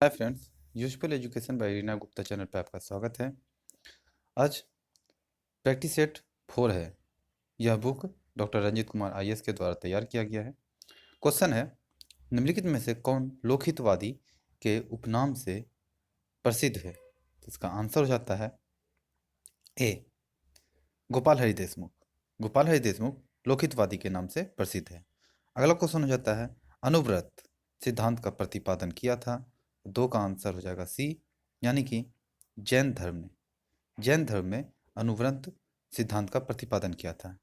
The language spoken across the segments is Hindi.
Hi friends, useful education by Reena Gupta channel पे आपका स्वागत है। आज प्रैक्टिस सेट 4 है। यह book doctor Ranjit Kumar IAS के द्वारा तैयार किया गया है। क्वेश्चन है, निम्नलिखित में से कौन लोकहितवादी के उपनाम से प्रसिद्ध है? तो इसका आंसर हो जाता है ए, गोपाल हरि देशमुख। गोपाल हरि देशमुख लोकहितवादी के नाम से प्रसिद्ध है। अगला क्वेश्चन हो जाता है, अनुव्रत सिद्धांत का प्रतिपादन किया था। 2 का आंसर हो जाएगा सी, यानी कि जैन धर्म में अनुव्रत सिद्धांत का प्रतिपादन किया था।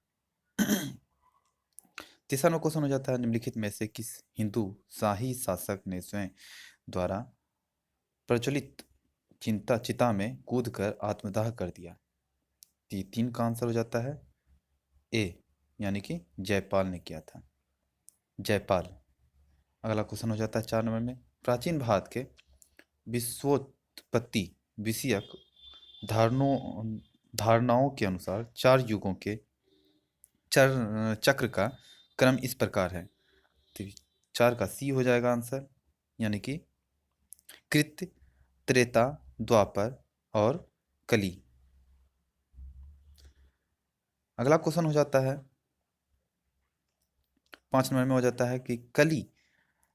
तीसरा नंबर क्वेश्चन हो जाता है, निम्नलिखित में से किस हिंदू शाही शासक ने स्वयं द्वारा प्रज्वलित चिता में कूदकर आत्मदाह कर दिया? 3 का आंसर हो जाता है ए, यानी कि जयपाल ने किया था। जयपाल। अगला क्वेश्चन हो जाता है 4 नंबर में, प्राचीन भारत के विश्वोत्पत्ति विषयक धारणों धारणाओं के अनुसार 4 युगों के चक्र का क्रम इस प्रकार है। तो 4 का सी हो जाएगा आंसर, यानी कि कृत्य, त्रेता, द्वापर और कली। अगला क्वेश्चन हो जाता है 5 नंबर में, हो जाता है कि कली,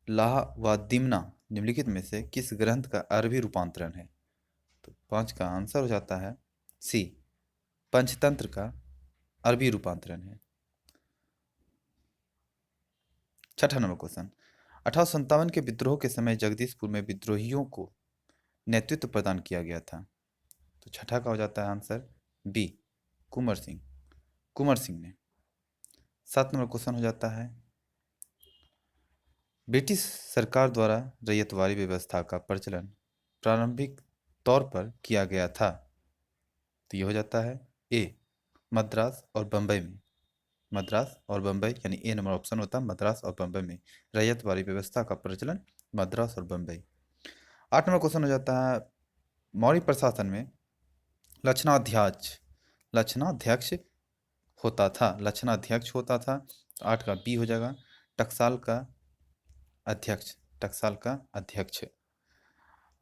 लाह व दिमना निम्नलिखित में से किस ग्रंथ का अरबी रूपांतरण है? तो 5 का आंसर हो जाता है सी, पंचतंत्र का अरबी रूपांतरण है। 6ठा नंबर क्वेश्चन, 1857 के विद्रोह के समय जगदीशपुर में विद्रोहियों को नेतृत्व प्रदान किया गया था। तो 6ठा का हो जाता है आंसर बी, कुंवर सिंह। कुंवर सिंह ने। 7 नंबर क्वेश्चन हो जाता है, ब्रिटिश सरकार द्वारा रैयतवाड़ी व्यवस्था का प्रचलन प्रारंभिक तौर पर किया गया था। तो ये हो जाता है ए, मद्रास और बंबई में। मद्रास और बंबई, यानी ए नंबर ऑप्शन होता है मद्रास और बंबई में रैयतवाड़ी व्यवस्था का प्रचलन, मद्रास और बंबई। 8 नंबर क्वेश्चन हो जाता है, मौर्य प्रशासन में लक्षणाध्यक्ष लक्षणाध्यक्ष लक्षणाध्यक्ष होता था। तो 8 का बी हो जाएगा, टकसाल का अध्यक्ष। टकसाल का अध्यक्ष।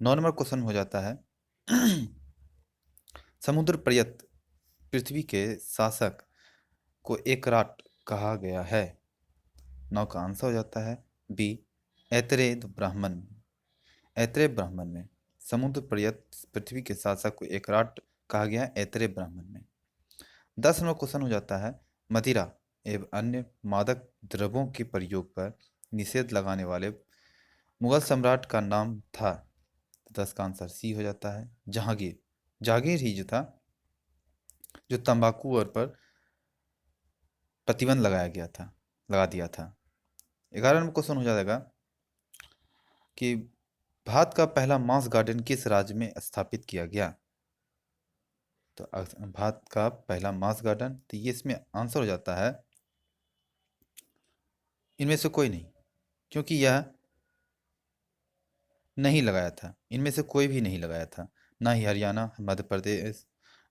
9 नंबर क्वेश्चन हो जाता है, समुद्र पर्यत पृथ्वी के शासक को एकराट कहा गया है। 9 का आंसर हो जाता है बी, ऐतरेय ब्राह्मण। ऐतरेय ब्राह्मण में समुद्र पर्यत पृथ्वी के शासक को एकराट कहा गया है, ऐतरेय ब्राह्मण में। 10 नंबर क्वेश्चन हो जाता है, मदिरा एवं अन्य मादक द्रव्यों के प्रयोग पर निषेध लगाने वाले मुगल सम्राट का नाम था। 10 का आंसर सी हो जाता है जहांगीर। जहांगीर ही जो था, जो तंबाकू और पर प्रतिबंध लगा दिया था। 11 नंबर क्वेश्चन हो जाएगा कि भारत का पहला मांस गार्डन किस राज्य में स्थापित किया गया? तो भारत का पहला मांस गार्डन, तो ये इसमें आंसर हो जाता है इनमें से कोई नहीं, क्योंकि यह नहीं लगाया था। इनमें से कोई भी नहीं लगाया था, ना ही हरियाणा, मध्य प्रदेश,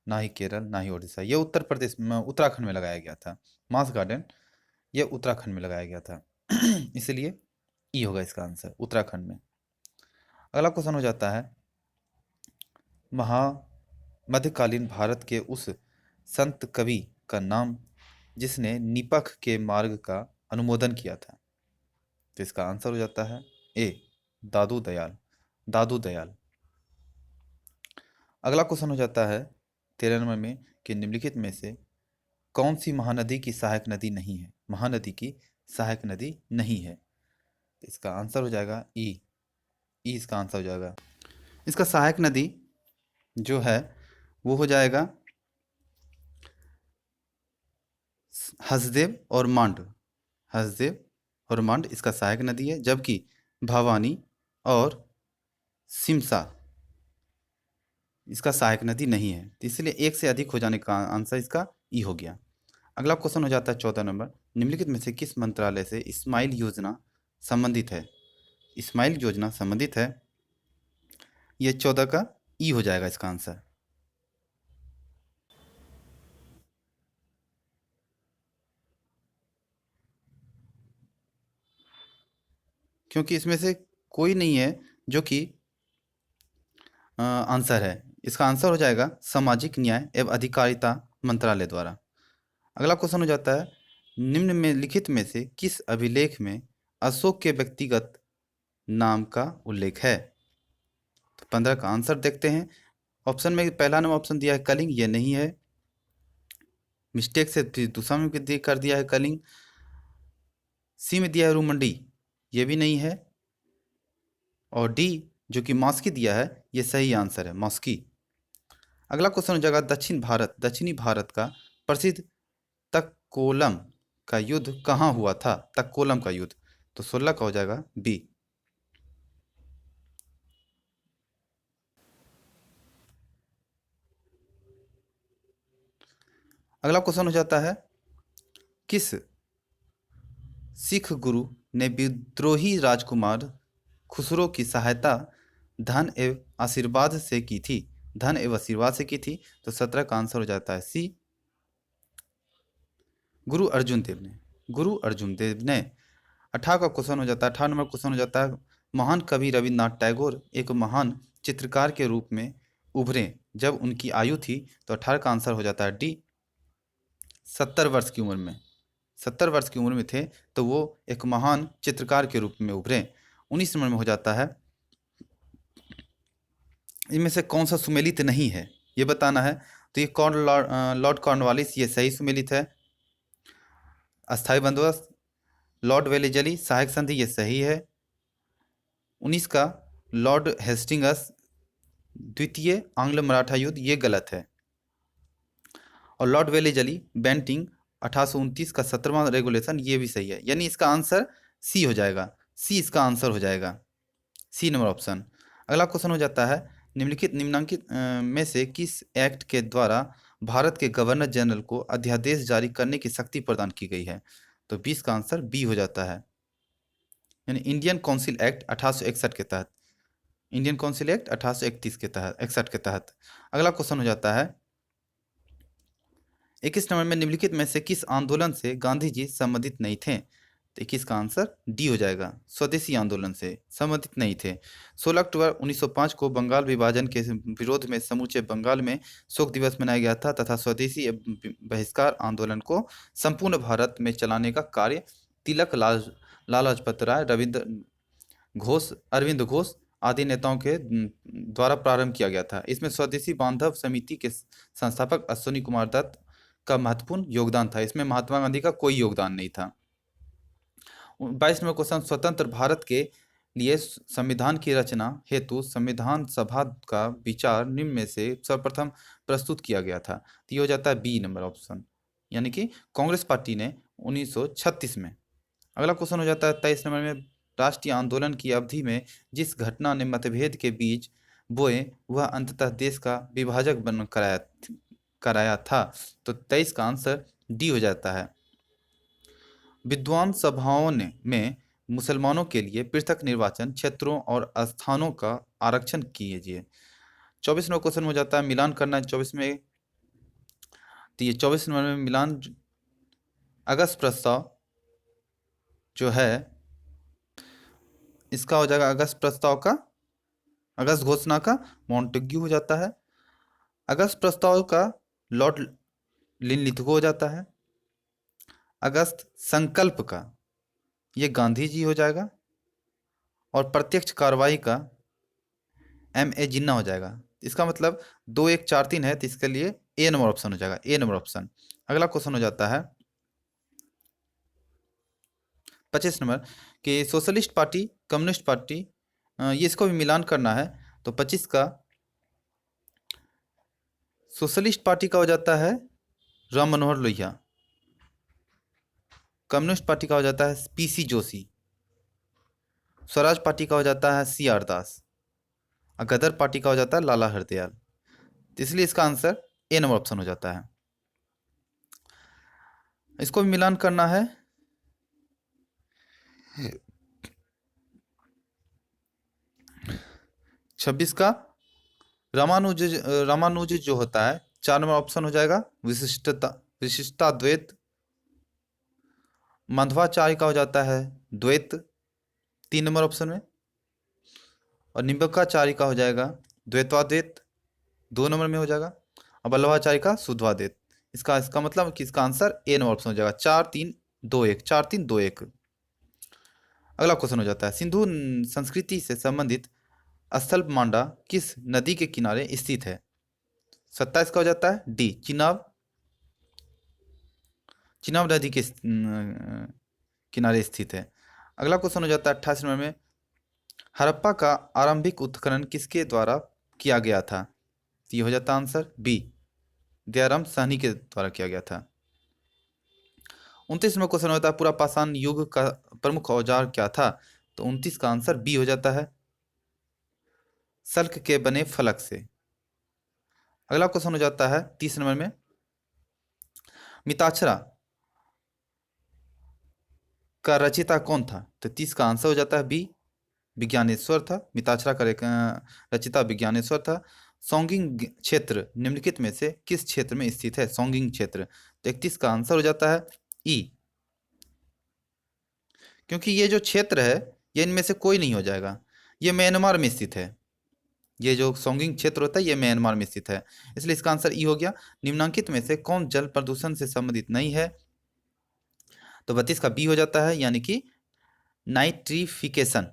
ना ही केरल, ना ही उड़ीसा। यह उत्तर प्रदेश में, उत्तराखंड में लगाया गया था। मांस गार्डन यह उत्तराखंड में लगाया गया था। इसलिए ई होगा इसका आंसर, उत्तराखंड में। अगला क्वेश्चन हो जाता है, महा मध्यकालीन भारत के उस संत कवि का नाम जिसने निपख के मार्ग का अनुमोदन किया था। तो इसका आंसर हो जाता है ए, दादू दयाल। दादू दयाल। अगला क्वेश्चन हो जाता है 13 नंबर में, कि निम्नलिखित में से कौन सी महानदी की सहायक नदी नहीं है? महानदी की सहायक नदी नहीं है। तो इसका आंसर हो जाएगा ई। ई इसका आंसर हो जाएगा। इसका सहायक नदी जो है वो हो जाएगा हसदेव और मांड। हसदेव और मांड इसका सहायक नदी है, जबकि भवानी और सिमसा इसका सहायक नदी नहीं है। तो इसलिए एक से अधिक हो जाने का आंसर इसका ई हो गया। अगला क्वेश्चन हो जाता है 14 नंबर, निम्नलिखित में से किस मंत्रालय से स्माइल योजना संबंधित है? स्माइल योजना संबंधित है, ये 14 का ई हो जाएगा इसका आंसर, क्योंकि इसमें से कोई नहीं है जो कि आंसर है। इसका आंसर हो जाएगा सामाजिक न्याय एवं अधिकारिता मंत्रालय द्वारा। अगला क्वेश्चन हो जाता है, निम्न में लिखित में से किस अभिलेख में अशोक के व्यक्तिगत नाम का उल्लेख है? तो 15 का आंसर देखते हैं। ऑप्शन में पहला नंबर ऑप्शन दिया है कलिंग, ये नहीं है। मिस्टेक से फिर दूसरा में कर दिया है कलिंग। सी में दिया है रूमंडी, ये भी नहीं है। और डी जो कि मॉस्की दिया है, ये सही आंसर है, मॉस्की। अगला क्वेश्चन हो जाएगा, दक्षिणी भारत का प्रसिद्ध तक्कोलम का युद्ध कहाँ हुआ था? तक्कोलम का युद्ध, तो 16 का हो जाएगा बी। अगला क्वेश्चन हो जाता है, किस सिख गुरु ने विद्रोही राजकुमार खुसरो की सहायता धन एवं आशीर्वाद से की थी? धन एवं आशीर्वाद से की थी, तो 17 का आंसर हो जाता है सी, गुरु अर्जुन देव ने। गुरु अर्जुन देव ने। 18 का क्वेश्चन हो जाता है, 18 नंबर क्वेश्चन हो जाता है, महान कवि रविन्द्रनाथ टैगोर एक महान चित्रकार के रूप में उभरे जब उनकी आयु थी? तो 18 का आंसर हो जाता है डी, 70 वर्ष की उम्र में। 70 वर्ष की उम्र में थे तो वो एक महान चित्रकार के रूप में उभरे। 19 नंबर में हो जाता है, इनमें से कौन सा सुमेलित नहीं है, ये बताना है। तो ये लॉर्ड कॉर्नवालिस, ये सही सुमेलित है। अस्थायी बंदोबस्त, लॉर्ड वेलेजली, सहायक संधि, ये सही है। 19 का लॉर्ड हेस्टिंगस, द्वितीय आंग्ल मराठा युद्ध, ये गलत है। और लॉर्ड वेलेजली बेंटिंग 1829 का 17वां रेगुलेशन, ये भी सही है। यानी इसका आंसर सी हो जाएगा, सी इसका आंसर हो जाएगा, सी नंबर ऑप्शन। अगला क्वेश्चन हो जाता है, निम्नांकित में से किस एक्ट के द्वारा भारत के गवर्नर जनरल को अध्यादेश जारी करने की शक्ति प्रदान की गई है? तो 20 का आंसर बी हो जाता है, यानी इंडियन काउंसिल एक्ट 1861 के तहत। इंडियन काउंसिल एक्ट 1831 के तहत, 61 के तहत। अगला क्वेश्चन हो जाता है, 21 नंबर में निम्नलिखित में से किस आंदोलन से गांधी जी संबंधित नहीं थे? तो 21 का आंसर डी हो जाएगा, स्वदेशी आंदोलन से संबंधित नहीं थे। 16 अक्टूबर 1905 को बंगाल विभाजन के विरोध में समूचे बंगाल में शोक दिवस मनाया गया था तथा स्वदेशी बहिष्कार आंदोलन को संपूर्ण भारत में चलाने का कार्य तिलक लाला लाजपत राय, अरविंद घोष आदि नेताओं के द्वारा प्रारंभ किया गया था। इसमें स्वदेशी बांधव समिति के संस्थापक अश्विनी कुमार दत्त का महत्वपूर्ण योगदान था। इसमें महात्मा गांधी का कोई योगदान नहीं था। 22 नंबर क्वेश्चन, स्वतंत्र भारत के लिए संविधान की रचना हेतु संविधान सभा का विचार निम्न में से सर्वप्रथम प्रस्तुत किया गया था? तो ये हो जाता है बी नंबर ऑप्शन, यानी कि कांग्रेस पार्टी ने 1936 में। अगला क्वेश्चन हो जाता है 23 नंबर में, राष्ट्रीय आंदोलन की अवधि में जिस घटना ने मतभेद के बीज बोए वह अंततः देश का विभाजक बन कराया था? तो 23 का आंसर डी हो जाता है, विद्वान सभाओं में मुसलमानों के लिए पृथक निर्वाचन क्षेत्रों और स्थानों का आरक्षण कीजिए। 24 नंबर क्वेश्चन हो जाता है, मिलान करना है 24 में। तो ये 24 नंबर में मिलान अगस्त प्रस्ताव जो है इसका हो जाएगा, अगस्त प्रस्ताव का, अगस्त घोषणा का मॉन्टेग्यू हो जाता है। अगस्त प्रस्ताव का लॉर्ड लिनलिथगो हो जाता है। अगस्त संकल्प का ये गांधी जी हो जाएगा। और प्रत्यक्ष कार्रवाई का M.A. जिन्ना हो जाएगा। इसका मतलब 2 1 4 3 है, तो इसके लिए ए नंबर ऑप्शन हो जाएगा, ए नंबर ऑप्शन। अगला क्वेश्चन हो जाता है 25 नंबर कि सोशलिस्ट पार्टी, कम्युनिस्ट पार्टी, ये इसको भी मिलान करना है। तो 25 का सोशलिस्ट पार्टी का हो जाता है राम मनोहर लोहिया, कम्युनिस्ट पार्टी का हो जाता है PC जोशी, स्वराज पार्टी का हो जाता है CR दास, और गदर पार्टी का हो जाता है लाला हरदयाल। तो इसलिए इसका आंसर ए नंबर ऑप्शन हो जाता है। इसको भी मिलान करना है। 26 का रामानुज जो होता है 4 नंबर ऑप्शन हो जाएगा, विशिष्टा द्वैत। माध्वाचार्य का हो जाता है द्वैत, 3 नंबर ऑप्शन में। और निम्बकाचार्य का हो जाएगा द्वैतवाद्वैत 2 नंबर में हो जाएगा। अब वल्लभाचार्य का शुद्धवाद्वैत। इसका मतलब कि इसका आंसर ए नंबर ऑप्शन हो जाएगा। 4-3-2-1, 4-3-2-1। अगला क्वेश्चन हो जाता है, सिंधु संस्कृति से संबंधित स्थल मांडा किस नदी के किनारे स्थित है? 27 का हो जाता है डी, चिनाब। चिनाब नदी के किनारे स्थित है। अगला क्वेश्चन हो जाता है 28 नंबर में, हड़प्पा का आरंभिक उत्खनन किसके द्वारा किया गया था? तो ये हो जाता है आंसर बी, दयाराम साहनी के द्वारा किया गया था। 29 में क्वेश्चन होता है, पूरा पाषाण युग का प्रमुख औजार क्या था? तो 29 का आंसर बी हो जाता है, सल्क के बने फलक से। अगला क्वेश्चन हो जाता है 30 नंबर में, मिताक्षरा का रचयिता कौन था? तो 30 का आंसर हो जाता है बी, विज्ञानेश्वर था। मिताक्षरा का रचयिता विज्ञानेश्वर था। सोंगिंग क्षेत्र निम्नलिखित में से किस क्षेत्र में स्थित है? सोंगिंग क्षेत्र। तो 31 का आंसर हो जाता है ई, क्योंकि ये जो क्षेत्र है ये इनमें से कोई नहीं हो जाएगा, ये म्यांमार में स्थित है। ये जो सोंगिंग क्षेत्र होता है ये म्यांमार में स्थित है, इसलिए इसका आंसर ई हो गया। निम्नांकित में से कौन जल प्रदूषण से संबंधित नहीं है? तो 32 का बी हो जाता है, यानी कि नाइट्रिफिकेशन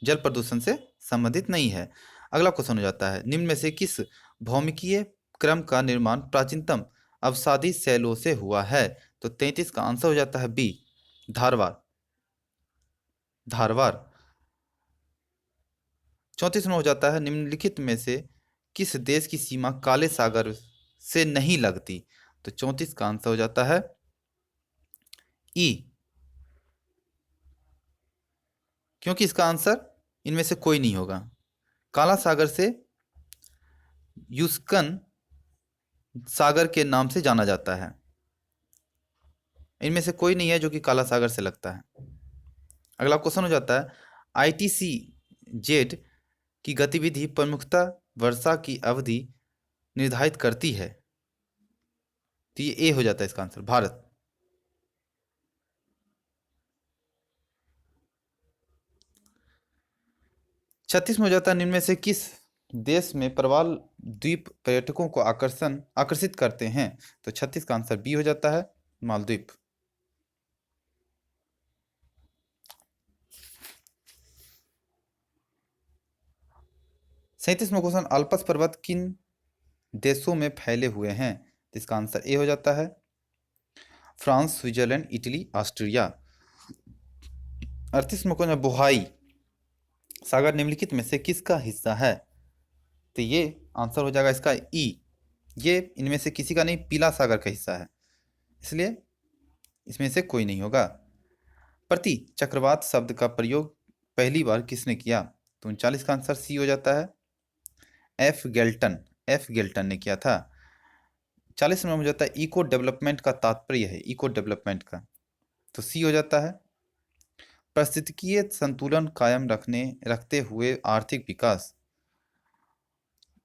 जल प्रदूषण से संबंधित नहीं है। अगला क्वेश्चन हो जाता है, निम्न में से किस भौमिकीय क्रम का निर्माण प्राचीनतम अवसादी शैलों से हुआ है? तो 33 का आंसर हो जाता है बी, धारवाड़। धारवाड़। 34 में हो जाता है, निम्नलिखित में से किस देश की सीमा काले सागर से नहीं लगती? तो 34 का आंसर हो जाता है ई, क्योंकि इसका आंसर इनमें से कोई नहीं होगा। काला सागर से युस्कन सागर के नाम से जाना जाता है, इनमें से कोई नहीं है जो कि काला सागर से लगता है। अगला क्वेश्चन हो जाता है, आईटीसी जेड की गतिविधि प्रमुखता वर्षा की अवधि निर्धारित करती है? तो ये ए हो जाता है इसका आंसर, भारत। छत्तीस में हो जाता है, निम्न में से किस देश में प्रवाल द्वीप पर्यटकों को आकर्षित करते हैं? तो 36 का आंसर बी हो जाता है, मालदीव। 37 में क्वेश्चन, अल्पस पर्वत किन देशों में फैले हुए हैं? तो इसका आंसर ए हो जाता है, फ्रांस, स्विट्जरलैंड, इटली, ऑस्ट्रिया। 38 में क्वेश्चन, बुहाई सागर निम्नलिखित में से किसका हिस्सा है? तो ये आंसर हो जाएगा इसका ई, ये इनमें से किसी का नहीं, पीला सागर का हिस्सा है, इसलिए इसमें से कोई नहीं होगा। प्रति चक्रवात शब्द का प्रयोग पहली बार किसने किया? तो 39 का आंसर सी हो जाता है, एफ गेल्टन ने किया था। 40 नंबर में हो जाता है, इको डेवलपमेंट का तात्पर्य है, इको डेवलपमेंट का। तो सी हो जाता है, पारिस्थितिकीय संतुलन कायम रखते हुए आर्थिक विकास।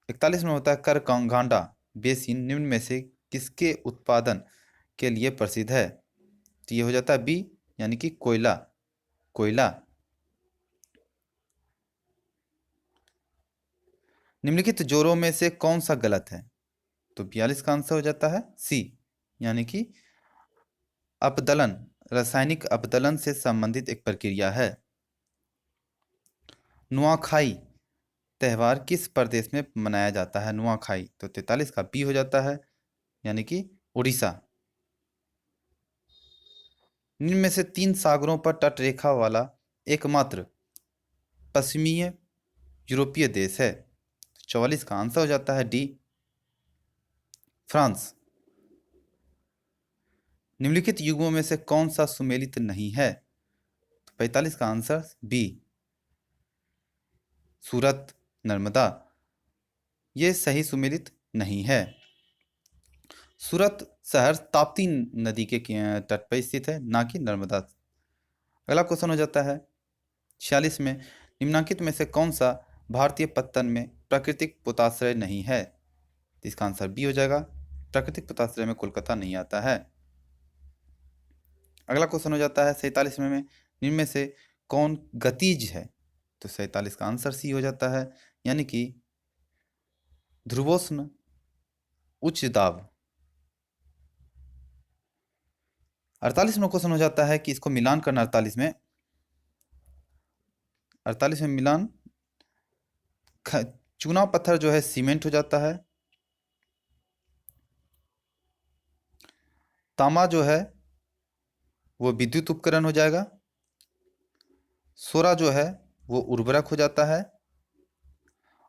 41 में होता है, करकांगडा बेसिन निम्न में से किसके उत्पादन के लिए प्रसिद्ध है? तो ये हो जाता है बी, यानी कि कोयला। कोयला। निम्नलिखित जोड़ों में से कौन सा गलत है? तो 42 का आंसर हो जाता है सी, यानी कि अपदलन रासायनिक अपदलन से संबंधित एक प्रक्रिया है। नुआखाई त्यौहार किस प्रदेश में मनाया जाता है? नुआखाई। तो 43 का बी हो जाता है, यानी कि उड़ीसा। निम्न में से 3 सागरों पर तटरेखा वाला एकमात्र पश्चिमी यूरोपीय देश है? 44 का आंसर हो जाता है डी, फ्रांस। निम्नलिखित युगों में से कौन सा सुमेलित नहीं है? तो 45 का आंसर बी, सूरत, नर्मदा। ये सही सुमेलित नहीं है। सूरत शहर ताप्ती नदी के तट पर स्थित है, ना कि नर्मदा। अगला क्वेश्चन हो जाता है 46 में, निम्नांकित में से कौन सा भारतीय पत्तन में प्राकृतिक पोताश्रय नहीं है? तो इसका आंसर बी हो जाएगा, प्राकृतिक पोताश्रय में कोलकाता नहीं आता है। अगला क्वेश्चन हो जाता है 47 में, निम्न में से कौन गतिज है? तो 47 का आंसर सी हो जाता है, यानी कि ध्रुवोष्ण, उच्च दाब। 48 में क्वेश्चन हो जाता है कि इसको मिलान करना। 48 में मिलान, चूना पत्थर जो है सीमेंट हो जाता है, तांबा जो है वो विद्युत उपकरण हो जाएगा, सोरा जो है वो उर्वरक हो जाता है,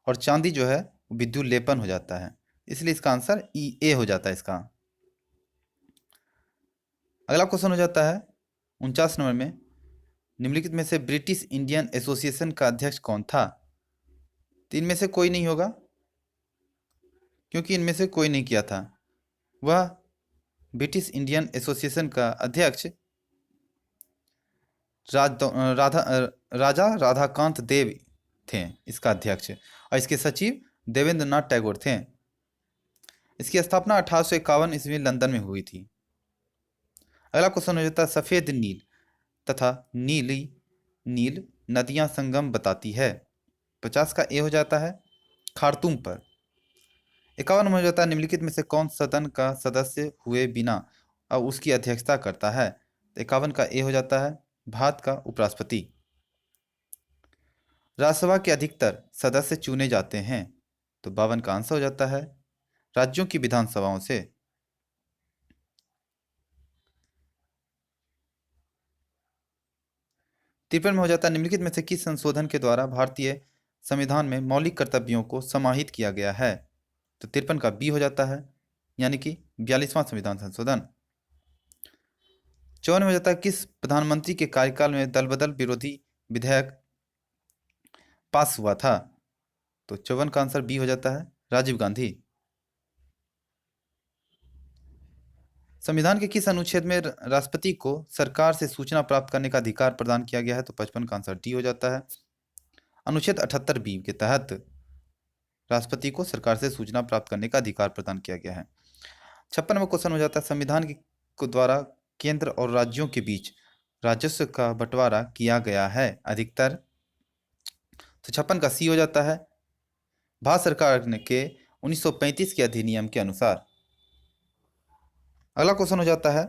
और चांदी जो है विद्युत लेपन हो जाता है। इसलिए इसका आंसर ए हो जाता है इसका। अगला क्वेश्चन हो जाता है 49 नंबर में, निम्नलिखित में से ब्रिटिश इंडियन एसोसिएशन का अध्यक्ष कौन था? तीन में से कोई नहीं होगा, क्योंकि इनमें से कोई नहीं किया था। वह ब्रिटिश इंडियन एसोसिएशन का अध्यक्ष राजा राधाकांत देव थे, इसका अध्यक्ष, और इसके सचिव देवेंद्र नाथ टैगोर थे। इसकी स्थापना 1851 ईस्वी में लंदन में हुई थी। अगला क्वेश्चन हो जाता है, सफेद नील तथा नीली नील नदियां संगम बताती है। 50 का ए हो जाता है खार्तूम पर। 51 में हो जाता है, निम्नलिखित में से कौन सदन का सदस्य हुए बिना अब उसकी अध्यक्षता करता है? तो 51 का ए हो जाता है भारत का उपराष्ट्रपति। राज्यसभा के अधिकतर सदस्य चुने जाते हैं, तो 52 का आंसर हो जाता है राज्यों की विधानसभाओं से। 53 में हो जाता है, निम्नलिखित में से किस संशोधन के द्वारा भारतीय संविधान में मौलिक कर्तव्यों को समाहित किया गया है? तो 53 का बी हो जाता है, यानी कि 42वां संविधान संशोधन। 54 में हो जाता है, किस प्रधानमंत्री के कार्यकाल में दल बदल विरोधी विधेयक पास हुआ था? तो 54 का आंसर बी हो जाता है राजीव गांधी। संविधान के किस अनुच्छेद में राष्ट्रपति को सरकार से सूचना प्राप्त करने का अधिकार प्रदान किया गया है? तो 55 का आंसर डी हो जाता है अनुच्छेद 78 बी के तहत राष्ट्रपति को सरकार से सूचना प्राप्त करने का अधिकार प्रदान किया गया है। 56 में क्वेश्चन हो जाता है, संविधान के द्वारा केंद्र और राज्यों के बीच राजस्व का बंटवारा किया गया है अधिकतर? तो 56 का सी हो जाता है भारत सरकार के 1935 के अधिनियम के अनुसार। अगला क्वेश्चन हो जाता है,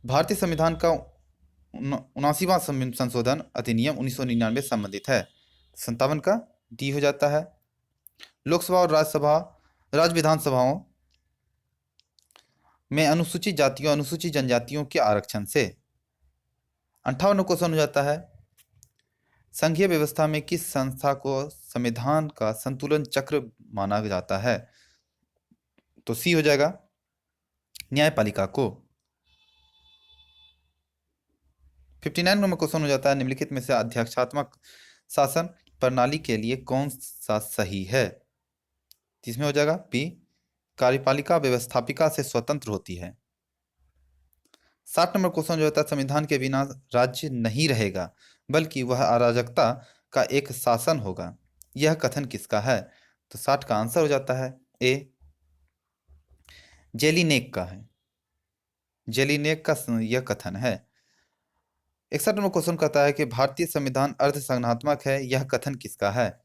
भारतीय संविधान का 79वां संशोधन अधिनियम 1999 संबंधित है। 57 का डी हो जाता है लोकसभा और राज्य विधानसभाओं में अनुसूचित जातियों अनुसूचित जनजातियों के आरक्षण से। 58 क्वेश्चन हो जाता है, संघीय व्यवस्था में किस संस्था को संविधान का संतुलन चक्र माना जाता है? तो सी हो जाएगा न्यायपालिका को। 59 नंबर क्वेश्चन हो जाता है, निम्नलिखित में से अध्यक्षात्मक शासन प्रणाली के लिए कौन सा सही है? जिसमें हो जाएगा बी, कार्यपालिका व्यवस्थापिका से स्वतंत्र होती है। 60 नंबर क्वेश्चन जो होता है, संविधान के बिना राज्य नहीं रहेगा बल्कि वह अराजकता का एक शासन होगा, यह कथन किसका है? तो 60 का आंसर हो जाता है ए, जेलिनेक का है। जेलिनेक का यह कथन है। 61 नंबर क्वेश्चन कहता है कि भारतीय संविधान अर्धसंघात्मक है, यह कथन किसका है?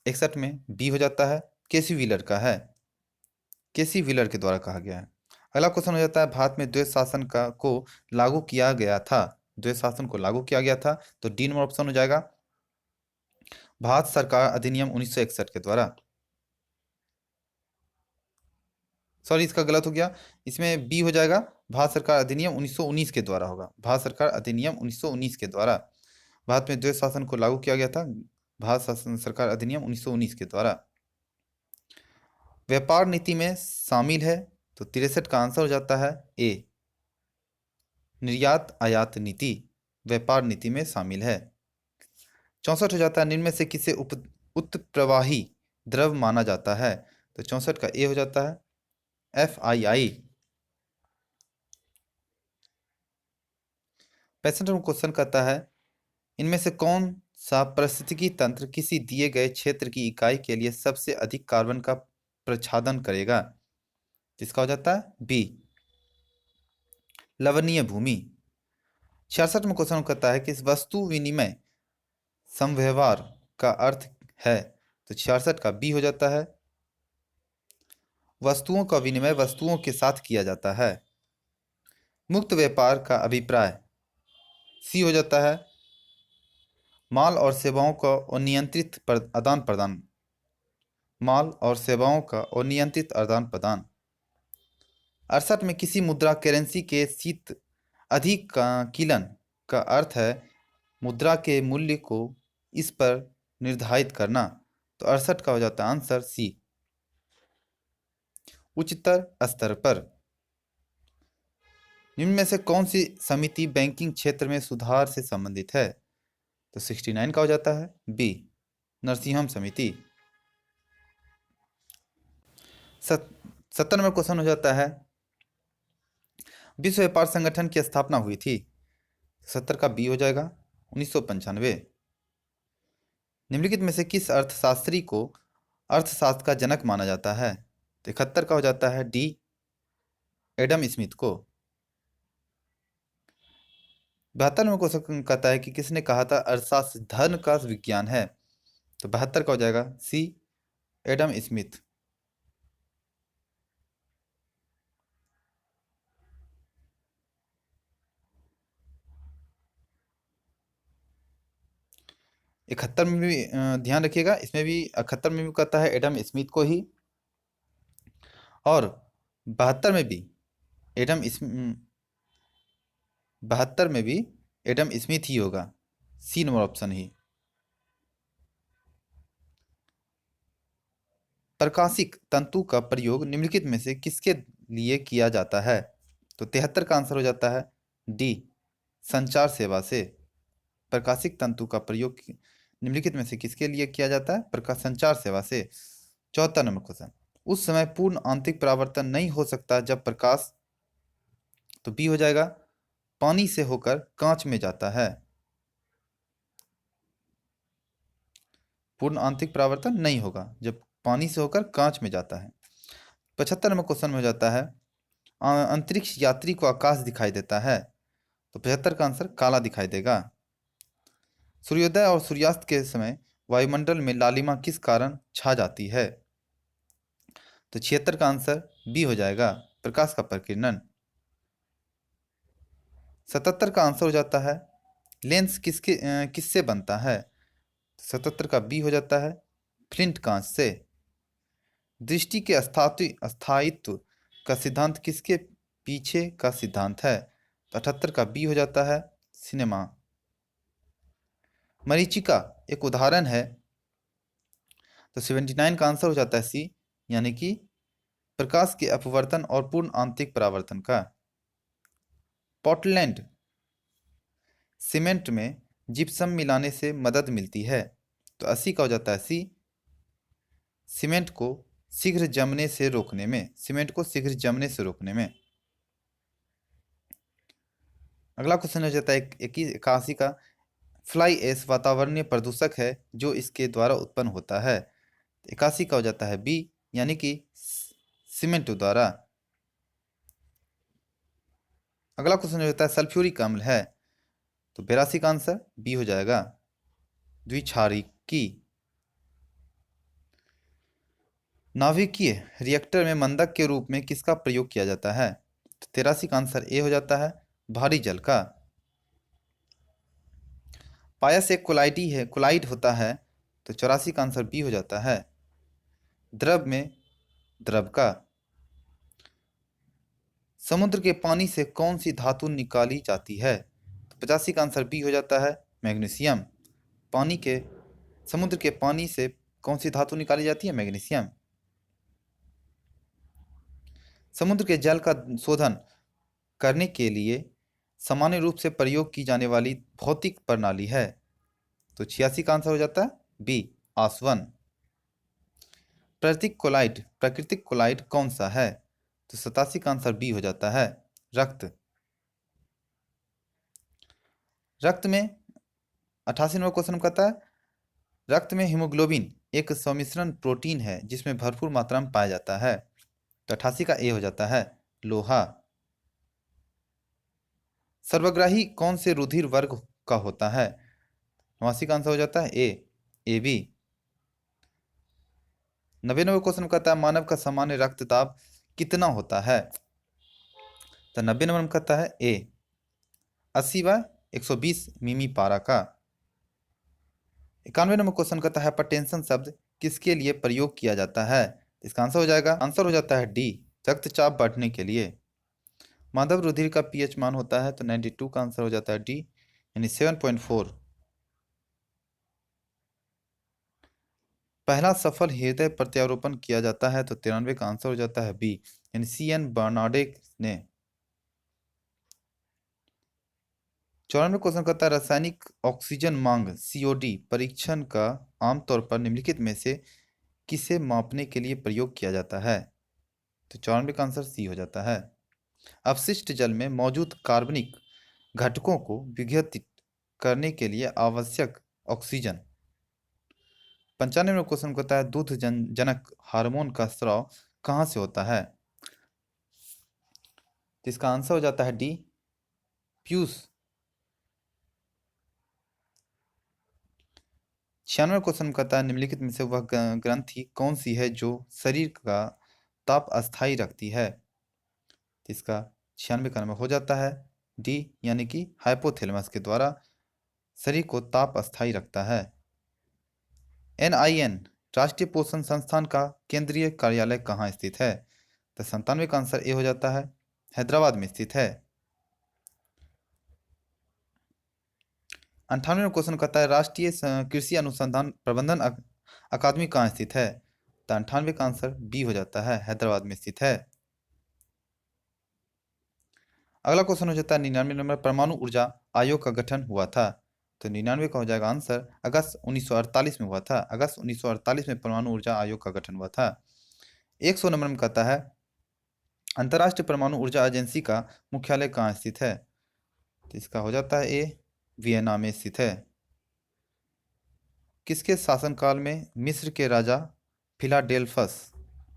61 में बी हो जाता है केसी व्हीलर का है, केसी व्हीलर के द्वारा कहा गया है। अगला क्वेश्चन हो जाता है, भारत में द्वैध शासन का को लागू किया गया था, द्वैध शासन को लागू किया गया था, तो डी नंबर ऑप्शन हो जाएगा भारत सरकार अधिनियम 1961 के द्वारा। सॉरी, इसका गलत हो गया, इसमें बी हो जाएगा भारत सरकार अधिनियम 1919 के द्वारा होगा, भारत सरकार अधिनियम 1919 के द्वारा भारत में द्वैध शासन को लागू किया गया था, भारत शासन सरकार अधिनियम 1919 के द्वारा। व्यापार नीति में शामिल है, तो 63 का आंसर हो जाता है ए, निर्यात आयात नीति व्यापार नीति में शामिल है। 64 हो जाता है, निम्न में से किसे उत्प्रवाही द्रव माना जाता है? तो 64 का ए हो जाता है FII। 65 नंबर क्वेश्चन कहता है, इनमें से कौन सा पारिस्थितिकी तंत्र किसी दिए गए क्षेत्र की इकाई के लिए सबसे अधिक कार्बन का प्रच्छादन करेगा? जिसका हो जाता है बी, लवणीय भूमि। 66 में क्वेश्चन कहता है कि इस वस्तु विनिमय समव्यवहार का अर्थ है? तो 66 का बी हो जाता है वस्तुओं का विनिमय वस्तुओं के साथ किया जाता है। मुक्त व्यापार का अभिप्राय सी हो जाता है माल और सेवाओं का अनियंत्रित आदान प्रदान। माल और सेवाओं का अनियंत्रित आदान प्रदान। 68 में किसी मुद्रा करेंसी के शीत अधिक कीलन का अर्थ है मुद्रा के मूल्य को इस पर निर्धारित करना। तो 68 का हो जाता है आंसर सी। उच्चतर स्तर पर निम्न में से कौन सी समिति बैंकिंग क्षेत्र में सुधार से संबंधित है? तो 69 का हो जाता है बी नरसिंहम समिति। 70वां क्वेश्चन हो जाता है विश्व व्यापार संगठन की स्थापना हुई थी। 70 का बी हो जाएगा 1995। निम्नलिखित में से किस अर्थशास्त्री को अर्थशास्त्र का जनक माना जाता है? तो 71 का हो जाता है डी एडम स्मिथ को। 72वां क्वेश्चन कहता है कि किसने कहा था अर्थशास्त्र धन का विज्ञान है? तो 72 का हो जाएगा सी एडम स्मिथ। इकहत्तर में भी ध्यान रखिएगा, इसमें भी 71 में भी कहता है एडम स्मिथ को ही, और 72 में भी एडम 72 में भी एडम स्मिथ ही होगा, सी नंबर ऑप्शन ही। प्रकाशिक तंतु का प्रयोग निम्नलिखित में से किसके लिए किया जाता है? तो 73 का आंसर हो जाता है डी संचार सेवा से। प्रकाशिक तंतु का प्रयोग निम्नलिखित में से किसके लिए किया जाता है? प्रकाश संचार सेवा से। 74 नंबर क्वेश्चन उस समय पूर्ण आंतरिक परावर्तन नहीं हो सकता जब प्रकाश, तो बी हो जाएगा पानी से होकर कांच में जाता है। पूर्ण आंतरिक परावर्तन नहीं होगा जब पानी से होकर कांच में जाता है। 75 नंबर क्वेश्चन में हो जाता है अंतरिक्ष यात्री को आकाश दिखाई देता है। तो 75 का आंसर काला दिखाई देगा। सूर्योदय और सूर्यास्त के समय वायुमंडल में लालिमा किस कारण छा जाती है? तो 76 का आंसर बी हो जाएगा प्रकाश का प्रकीर्णन। 77 का आंसर हो जाता है लेंस किससे बनता है? 77 का बी हो जाता है फ्लिंट कांच से। दृष्टि के अस्थायित्व का सिद्धांत किसके पीछे का सिद्धांत है? तो 78 का बी हो जाता है सिनेमा। मरीचिका एक उदाहरण है। तो 79 का आंसर हो जाता है सी, यानी कि प्रकाश के अपवर्तन और पूर्ण आंतरिक परावर्तन का। पोर्टलैंड सीमेंट में जिप्सम मिलाने से मदद मिलती है। तो 80 का हो जाता है सी सीमेंट को शीघ्र जमने से रोकने में। सीमेंट को शीघ्र जमने से रोकने में। अगला क्वेश्चन हो जाता है 81 का फ्लाई एश वातावरणीय प्रदूषक है जो इसके द्वारा उत्पन्न होता है। 81 का हो जाता है बी, यानी कि सीमेंट द्वारा। अगला क्वेश्चन होता है सल्फ्यूरिक अम्ल है। तो 82 का आंसर बी हो जाएगा द्विक्षारिकी। नाभिकीय रिएक्टर में मंदक के रूप में किसका प्रयोग किया जाता है? तो 83 का आंसर ए हो जाता है भारी जल का। पायस एक कोलाइड होता है। तो 84 का आंसर बी हो जाता है द्रव में द्रव का। समुद्र के पानी से कौन सी धातु निकाली जाती है? तो 85 का आंसर बी हो जाता है मैग्नीशियम। समुद्र के पानी से कौन सी धातु निकाली जाती है? मैग्नीशियम। समुद्र के जल का शोधन करने के लिए सामान्य रूप से प्रयोग की जाने वाली भौतिक प्रणाली है। तो 86 का आंसर हो जाता है बी आसवन। प्राकृतिक कोलाइड कौन सा है? तो 87 का आंसर बी हो जाता है रक्त। रक्त में 88 नंबर क्वेश्चन कहता है रक्त में हीमोग्लोबिन एक सम्मिश्रण प्रोटीन है जिसमें भरपूर मात्रा में पाया जाता है। तो 88 का ए हो जाता है लोहा। सर्वग्राही कौन से रुधिर वर्ग का होता है? 89 का आंसर हो जाता है ए बी। 99 क्वेश्चन कहता है मानव का सामान्य रक्तदाब कितना होता है? तो 90 नंबर में कहता है ए 80/120 मिमी पारा का। 91 नंबर क्वेश्चन कहता है हाइपरटेंशन शब्द किसके लिए प्रयोग किया जाता है? इसका आंसर हो जाता है डी रक्तचाप बढ़ने के लिए। माधव रुधिर का पीएच मान होता है तो 92 का आंसर हो जाता है डी यानी 7.4। पहला सफल हृदय प्रत्यारोपण किया जाता है तो 93 का आंसर हो जाता है बी यानी CN बर्नार्डे ने। 94 क्वेश्चन करता है रासायनिक ऑक्सीजन मांग COD परीक्षण का आमतौर पर निम्नलिखित में से किसे मापने के लिए प्रयोग किया जाता है? तो 94 का आंसर सी हो जाता है। अपशिष्ट जल में मौजूद कार्बनिक घटकों को विघटित करने के लिए आवश्यक ऑक्सीजन। 95 क्वेश्चन कहता है दूध जनक हार्मोन का स्राव कहाँ से होता है? तो इसका आंसर हो जाता है डी पीयूष। 96 क्वेश्चन कहता है निम्नलिखित में से वह ग्रंथि कौन सी है जो शरीर का ताप अस्थायी रखती है? तो इसका 96 का नंबर हो जाता है डी यानी कि हाइपोथैलेमस के द्वारा शरीर को ताप अस्थायी रखता है। NIN राष्ट्रीय पोषण संस्थान का केंद्रीय कार्यालय कहाँ स्थित है? तो 97 का आंसर ए हो जाता है हैदराबाद में स्थित है। 98 क्वेश्चन कहता है राष्ट्रीय कृषि अनुसंधान प्रबंधन अकादमी कहाँ स्थित है? तो 98 का आंसर बी हो जाता है हैदराबाद में स्थित है। अगला क्वेश्चन हो जाता है 99 नंबर परमाणु ऊर्जा आयोग का गठन हुआ था। तो 99 का हो जाएगा आंसर अगस्त 1948 में हुआ था। अगस्त 1948 में परमाणु ऊर्जा आयोग का गठन हुआ था। 100 नंबर में कहता है अंतर्राष्ट्रीय परमाणु ऊर्जा एजेंसी का मुख्यालय कहाँ स्थित है? तो इसका हो जाता है ए वियना में स्थित है। किसके शासनकाल में मिस्र के राजा फिलाडेल्फस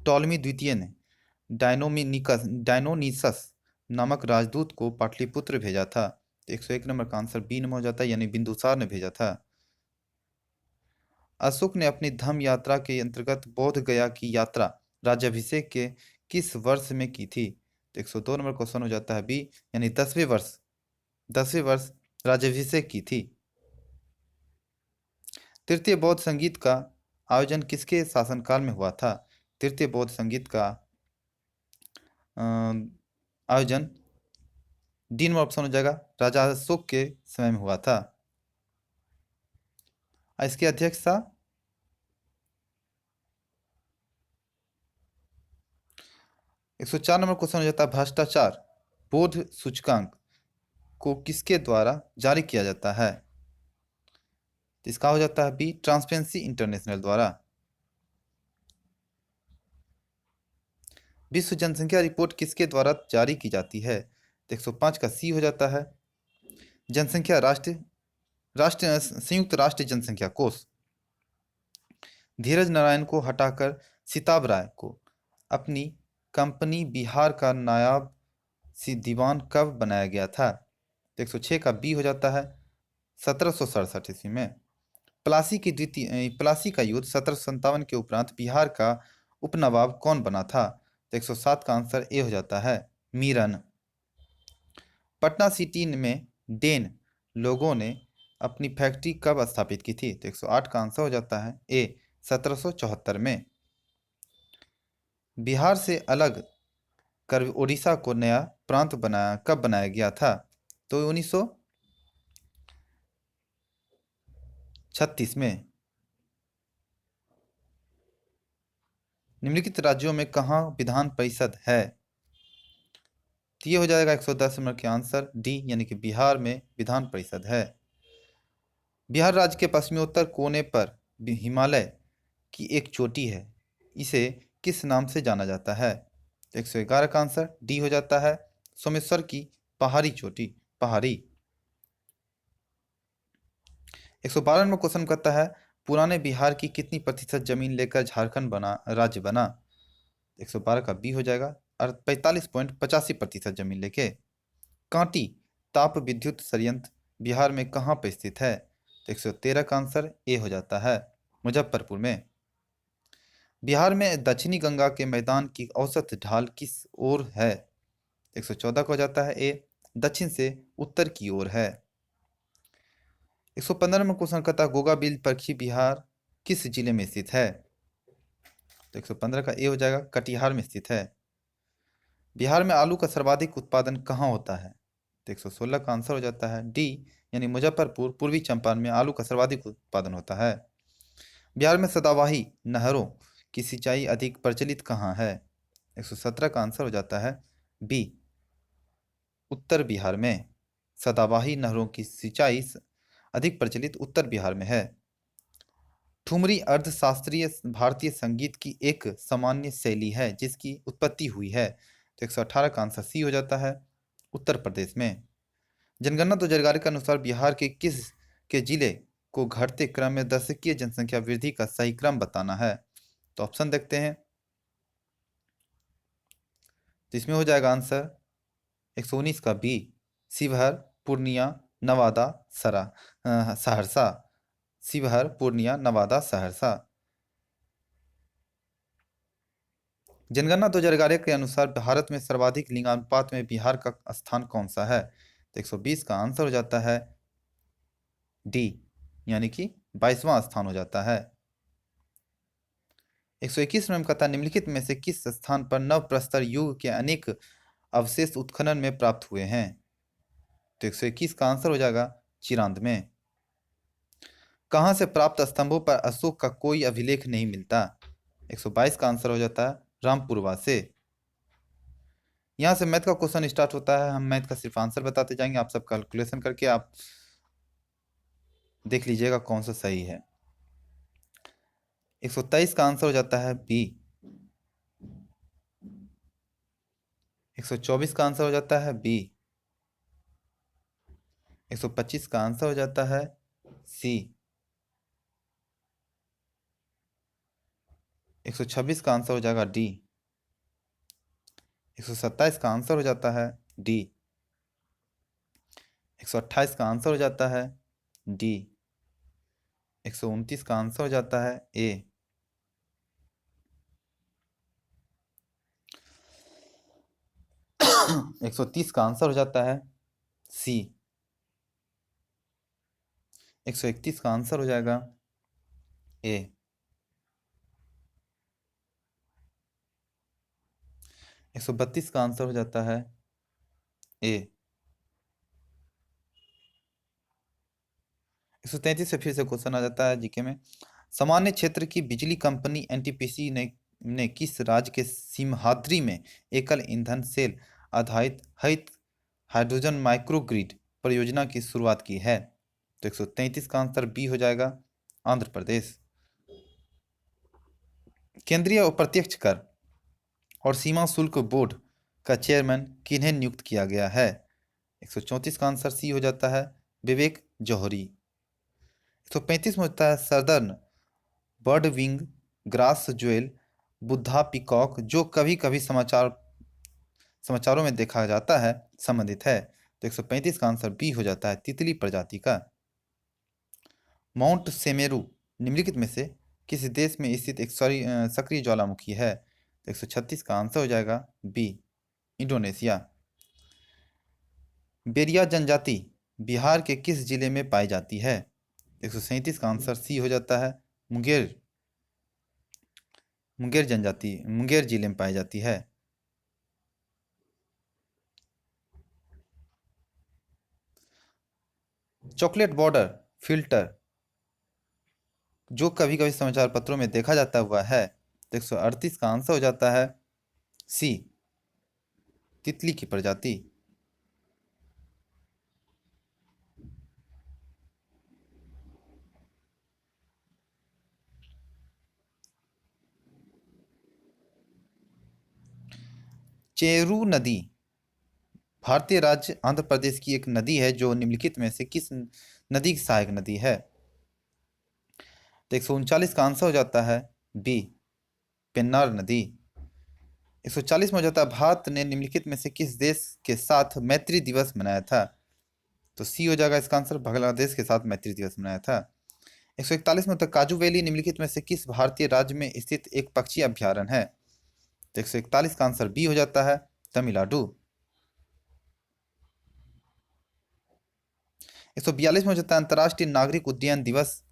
टॉलमी द्वितीय ने डायनोनिसस नामक राजदूत को पाटलिपुत्र भेजा था? तो 101 नंबर का आंसर बी नंबर हो जाता है यानी बिंदुसार ने भेजा था। अशोक ने अपनी धम्म यात्रा के अंतर्गत बोध गया की यात्रा राज्याभिषेक के किस वर्ष में की थी? तो 102 नंबर क्वेश्चन हो जाता है बी यानी 10वें वर्ष राज्याभिषेक की थी। तृतीय बौद्ध संगीत का आयोजन किसके शासनकाल में हुआ था? तृतीय बौद्ध संगीत का आयोजन डी नंबर ऑप्शन हो जाएगा राजा अशोक के समय में हुआ था। इसकी अध्यक्षता 104 नंबर क्वेश्चन हो जाता है भ्रष्टाचार बोध सूचकांक को किसके द्वारा जारी किया जाता है? तो इसका हो जाता है बी ट्रांसपेरेंसी इंटरनेशनल द्वारा। विश्व जनसंख्या रिपोर्ट किसके द्वारा जारी की जाती है? तो 105 का सी हो जाता है जनसंख्या संयुक्त राष्ट्र जनसंख्या कोष। धीरज नारायण को हटाकर सिताब राय को अपनी कंपनी बिहार का नायाब दीवान कब बनाया गया था? तो 106 का बी हो जाता है 1767 ईस्वी में। प्लासी का युद्ध 1757 के उपरांत बिहार का उपनवाब कौन बना था? तो 107 का आंसर ए हो जाता है मीरन। पटना सिटी में डेन लोगों ने अपनी फैक्ट्री कब स्थापित की थी? तो 108 का आंसर हो जाता है ए 1774 में। बिहार से अलग कर उड़ीसा को नया प्रांत कब बनाया गया था? तो 1936 में। निम्नलिखित राज्यों में कहाँ विधान परिषद है? तो ये हो जाएगा 110 नंबर के आंसर डी यानी कि बिहार में विधान परिषद है। बिहार राज्य के पश्चिमोत्तर कोने पर हिमालय की एक चोटी है, इसे किस नाम से जाना जाता है? 111 का आंसर डी हो जाता है सोमेश्वर की पहाड़ी चोटी पहाड़ी। 112 में क्वेश्चन करता है पुराने बिहार की कितनी प्रतिशत जमीन लेकर झारखंड राज्य बना? 112 का बी हो जाएगा और 45.85% जमीन लेके। कांटी ताप विद्युत संयंत्र बिहार में कहाँ पर स्थित है? तो 113 का आंसर ए हो जाता है मुजफ्फरपुर में। बिहार में दक्षिणी गंगा के मैदान की औसत ढाल किस ओर है? 114 का हो जाता है ए, दक्षिण से उत्तर की ओर है। 115 में क्वेश्चन कहता है गोगा बिल पक्षी बिहार किस जिले में स्थित है? तो 115 का ए हो जाएगा, कटिहार में स्थित है। बिहार में आलू का सर्वाधिक उत्पादन कहाँ होता है? तो 116 का आंसर हो जाता है डी, यानी मुजफ्फरपुर पूर्वी चंपारण में आलू का सर्वाधिक उत्पादन होता है। बिहार में सदाबहारी नहरों की सिंचाई अधिक प्रचलित कहाँ है? 117 का आंसर हो जाता है बी, उत्तर बिहार में। सदाबहारी नहरों की सिंचाई अधिक प्रचलित उत्तर बिहार में है। ठुमरी अर्धशास्त्रीय भारतीय संगीत की एक सामान्य शैली है जिसकी उत्पत्ति हुई है। तो 118 का आंसर सी हो जाता है, उत्तर प्रदेश में। जनगणना 2011 के अनुसार बिहार के किस के जिले को घटते क्रम में दशकीय जनसंख्या वृद्धि का सही क्रम बताना है? तो ऑप्शन देखते हैं। तो इसमें हो जाएगा आंसर 119 का बी, शिवहर, पूर्णिया, नवादा, सहरसा। शिवहर, पूर्णिया, नवादा, सहरसा। जनगणना 2011 के अनुसार भारत में सर्वाधिक लिंगानुपात में बिहार का स्थान कौन सा है? तो 120 का आंसर हो जाता है डी, यानी कि 22वां स्थान हो जाता है। 121 में कहता है निम्नलिखित में से किस स्थान पर नव प्रस्तर युग के अनेक अवशेष उत्खनन में प्राप्त हुए हैं? तो 121 का आंसर हो जाएगा चिरांद में। कहां से प्राप्त स्तंभों पर अशोक का कोई अभिलेख नहीं मिलता? 122 का आंसर हो जाता है रामपुरवा से। यहां से मैथ का क्वेश्चन स्टार्ट होता है। हम मैथ का सिर्फ आंसर बताते जाएंगे, आप सब कैलकुलेशन करके आप देख लीजिएगा कौन सा सही है। 123 का आंसर हो जाता है बी। 124 का आंसर हो जाता है बी। 125 का आंसर हो जाता है सी। 126 का आंसर हो जाएगा डी। 127 का आंसर हो जाता है डी। 128 का आंसर हो जाता है डी। 129 का आंसर हो जाता है ए। 130 का आंसर हो जाता है सी। 131 का आंसर हो जाएगा ए। 132 का आंसर हो जाता है ए। 133 से फिर से क्वेश्चन आ जाता है जीके में। सामान्य क्षेत्र की बिजली कंपनी एनटीपीसी ने किस राज्य के सिमहाद्री में एकल ईंधन सेल आधारित हरित हाइड्रोजन माइक्रोग्रिड परियोजना की शुरुआत की है? तो 133 का आंसर बी हो जाएगा, आंध्र प्रदेश। केंद्रीय अप्रत्यक्ष कर और सीमा शुल्क बोर्ड का चेयरमैन किन्हें नियुक्त किया गया है? 134 का आंसर सी हो जाता है विवेक जौहरी। 135 में होता है southern bird wing grass jewel Buddha peacock जो कभी कभी समाचारों में देखा जाता है संबंधित है? तो 135 का आंसर बी हो जाता है तितली प्रजाति का। माउंट सेमेरू निम्नलिखित में से किस देश में स्थित एक सक्रिय ज्वालामुखी है? तो 136 का आंसर हो जाएगा बी, इंडोनेशिया। बेरिया जनजाति बिहार के किस जिले में पाई जाती है? 137 का आंसर सी हो जाता है मुंगेर। मुंगेर जनजाति मुंगेर जिले में पाई जाती है। चॉकलेट बॉर्डर फिल्टर जो कभी कभी समाचार पत्रों में देखा जाता हुआ है, तो 138 का आंसर हो जाता है सी, तितली की प्रजाति। चेरू नदी भारतीय राज्य आंध्र प्रदेश की एक नदी है जो निम्नलिखित में से किस नदी की सहायक नदी है? तो 139 का आंसर हो जाता है बी, पेन्नार नदी। 140 में हो जाता है भारत ने निम्नलिखित में से किस देश के साथ मैत्री दिवस मनाया था? तो सी हो जाएगा इसका आंसर, बांग्लादेश के साथ मैत्री दिवस मनाया था। 141 में, तो काजू वैली निम्नलिखित में से किस भारतीय राज्य में स्थित एक पक्षी अभ्यारण्य है? तो 141 का आंसर बी हो जाता है, तमिलनाडु। 142 में हो जाता है अंतर्राष्ट्रीय नागरिक उड्डयन दिवस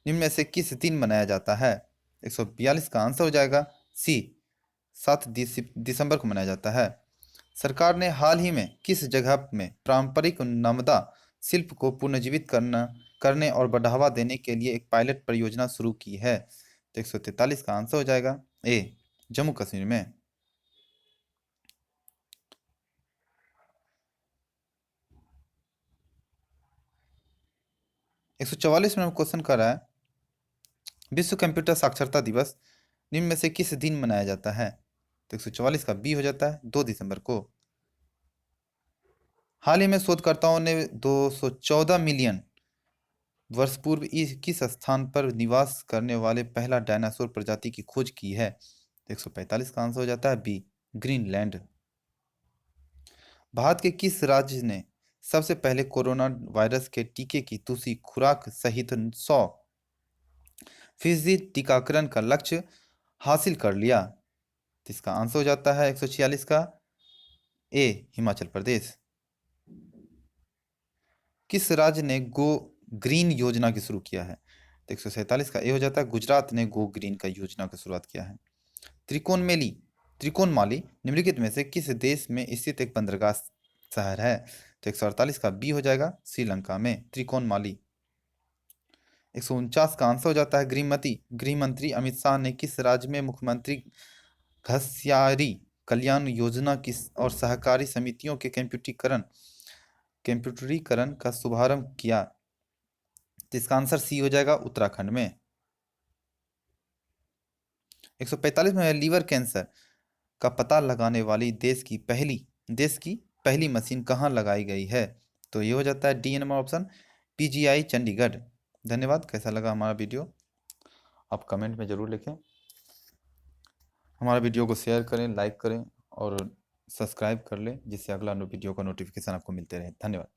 निम्न में से किस दिन मनाया जाता है? 142 का आंसर हो जाएगा सी, 7 दिसंबर को मनाया जाता है। सरकार ने हाल ही में किस जगह में पारंपरिक नर्मदा शिल्प को पुनर्जीवित करने और बढ़ावा देने के लिए एक पायलट परियोजना शुरू की है? तो 143 का आंसर हो जाएगा ए, जम्मू कश्मीर में। 144 में क्वेश्चन कर रहा है, विश्व कंप्यूटर साक्षरता दिवस निम्न में से किस दिन मनाया जाता है? तो 144 का बी हो जाता है, 2 दिसंबर को। हाल ही में शोधकर्ताओं ने 214 मिलियन वर्ष पूर्व किस स्थान पर निवास करने वाले पहला डायनासोर प्रजाति की खोज की है? 145 का आंसर हो जाता है बी, ग्रीनलैंड। भारत के किस राज्य ने सबसे पहले कोरोना वायरस के टीके की दूसरी खुराक सहित 100% टीकाकरण का लक्ष्य हासिल कर लिया? तो इसका आंसर हो जाता है 146 का ए, हिमाचल प्रदेश। किस राज्य ने गो ग्रीन योजना की शुरू किया है? तो 147 का ए हो जाता है, गुजरात ने गो ग्रीन का योजना की शुरुआत किया है। त्रिकोणमाली निम्नलिखित में से किस देश में स्थित एक बंदरगाह शहर है? तो 148 का बी हो जाएगा, श्रीलंका में त्रिकोणमाली। 149 का आंसर हो जाता है गृह मंत्री अमित शाह ने किस राज्य में मुख्यमंत्री घस्यारी कल्याण योजना की और सहकारी समितियों के कंप्यूटरीकरण का शुभारंभ किया? तो इसका आंसर सी हो जाएगा, उत्तराखंड में। 145 में लीवर कैंसर का पता लगाने वाली देश की पहली मशीन कहाँ लगाई गई है? तो ये हो जाता है D number option, PGI Chandigarh. धन्यवाद। कैसा लगा हमारा वीडियो आप कमेंट में ज़रूर लिखें। हमारा वीडियो को शेयर करें, लाइक करें और सब्सक्राइब कर लें, जिससे अगला वीडियो का नोटिफिकेशन आपको मिलते रहे। धन्यवाद।